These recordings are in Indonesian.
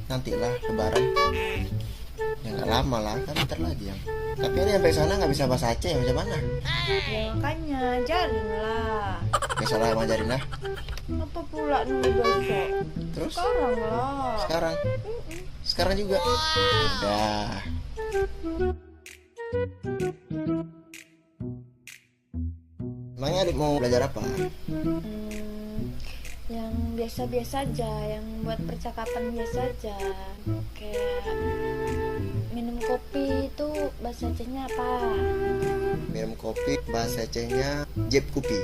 Nantilah lebaran. Ya nggak lama lah, kan bentar lagi yang. Tapi ini sampai sana nggak bisa bahasa Aceh, macam mana? Ya makanya ajarin lah. Besok lah emang ajarin lah. Apa pula nunggu besok? Terus? Sekarang lah. Sekarang? Sekarang juga? Udah. Emangnya adik mau belajar apa? Yang biasa-biasa aja, yang buat percakapan biasa aja. Kayak minum kopi itu bahasa Acehnya apa? Minum kopi bahasa Acehnya jeb kupi.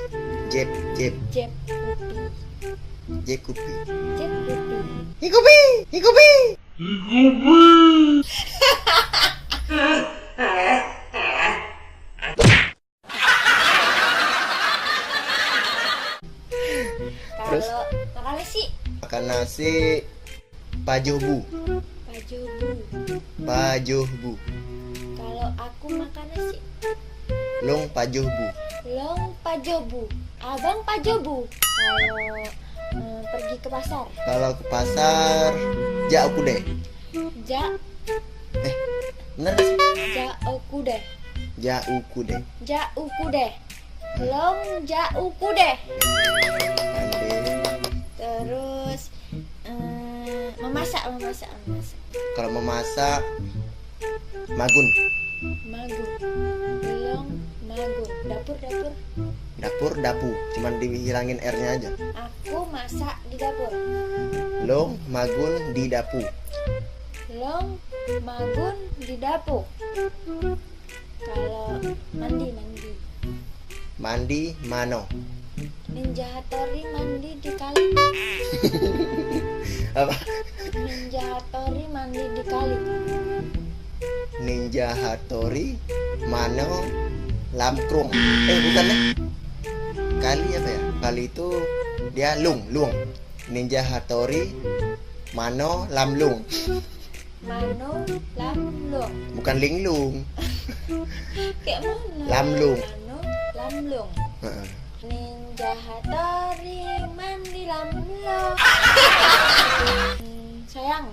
Jeb Jeb kopi. jeb kupi. Jeb kopi. Hikupi, hikupi. Terus? Kalau makan nasi, Makan nasi pajuhbu. pajubu. Pajuhbu. Kalau aku makan nasi, Long pajuhbu. long pajobu. Abang pajobu. Kalau pergi ke pasar, Kalau ke pasar jaukude. ja Bener gak sih? jaukude. Jaukude. Jaukude. Long jaukude. Ande. Terus memasak. Kalau memasak magun. Magu. Long magu. Dapur. Dapur dapu. Cuman dihilangin R-nya aja. Aku masak di dapur. Long magun di dapu. Long magun di dapur. Kalau mandi. Mandi mano. Ninja Hattori mandi di kali. Apa? Ninja Hattori mandi di kali. Ninja Hattori mano lamkrung. Bukan deh. Kali apa ya? Kali itu dia luang. Ninja Hattori mano lamlung. Mano lamlung. Bukan linglung. Kayak mana? Lamlung. Mano lamlung. Heeh. Ninja Hattori mandi lamlung. Sayang,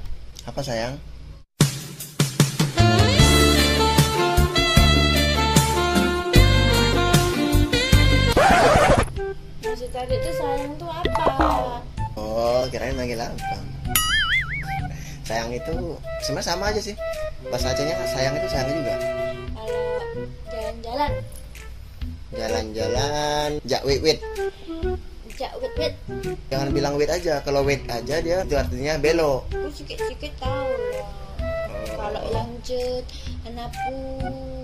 Apa sayang? maksud tadi itu sayang tuh apa? Oh, kirain manggil apa? Sayang itu sebenarnya sama aja sih. Bahasa Acehnya sayang itu sayang juga. Kalau jalan-jalan, Jalan-jalan, jak wit. jak wit. Jangan bilang wait aja. Kalau wait aja dia itu artinya belok. Aku sikit-sikit tahu lah. Kalau yang jet, anapu,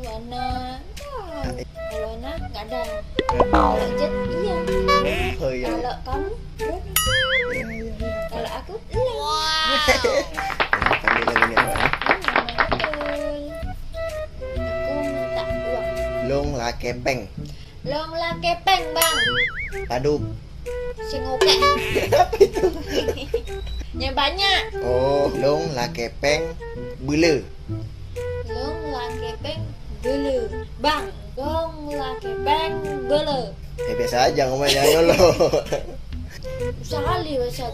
ana, tahu. Kalau ana nggak ada. Kalau jet iya. Oh iya. Kalau kamu berapa? Kalau aku Kami lagi ini apa? betul. Aku minta uang. Long la kepeng. Long lah kepeng bang. Aduh. Si ngoke. Apa itu? Yang banyak. Oh, long la kepeng bule. Long lah kepeng belu. Bang, long lah kepeng belu. Ya biasa aja ngomongnya lo. Sekali bahasa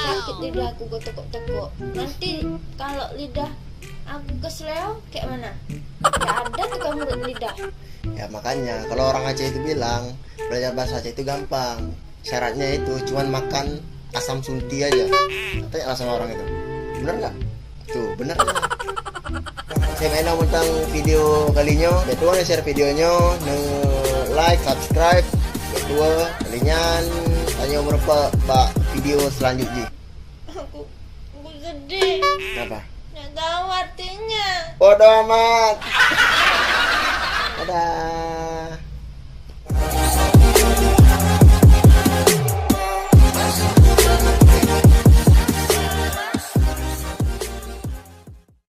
sakit lidah aku gue tekuk-tekuk. Nanti kalau lidah aku kesleo kayak mana? Gak ada tukang urut lidah. Ya makanya kalau orang Aceh itu bilang belajar bahasa Aceh itu gampang. Syaratnya itu cuman makan asam sunti aja. Tanya lah sama orang itu. Bener nggak? Tuh bener ya. Saya main tentang video kalinya. Betul nih share videonya, like, subscribe. Betul kalinya tanya berapa pak video selanjutnya. Aku sedih. Kenapa? Nggak tahu artinya. Bodoh amat. Dadah.